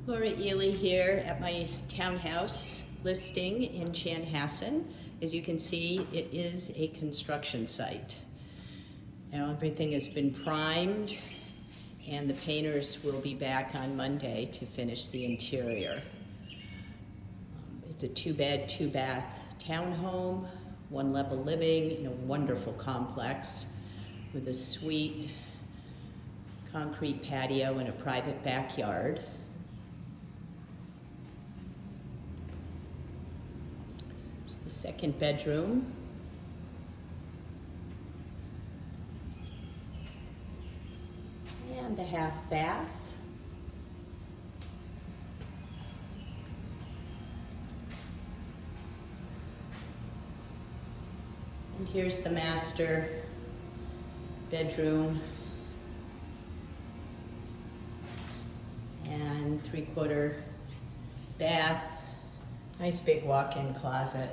Laura Ely here at my townhouse listing in Chanhassen. As you can see, it is a construction site. Now everything has been primed and the painters will be back on Monday to finish the interior. It's a 2-bed, 2-bath townhome, 1-level living in a wonderful complex with a suite, concrete patio, and a private backyard. It's the second bedroom. And the half bath. And here's the master bedroom and 3/4 bath. Nice big walk-in closet.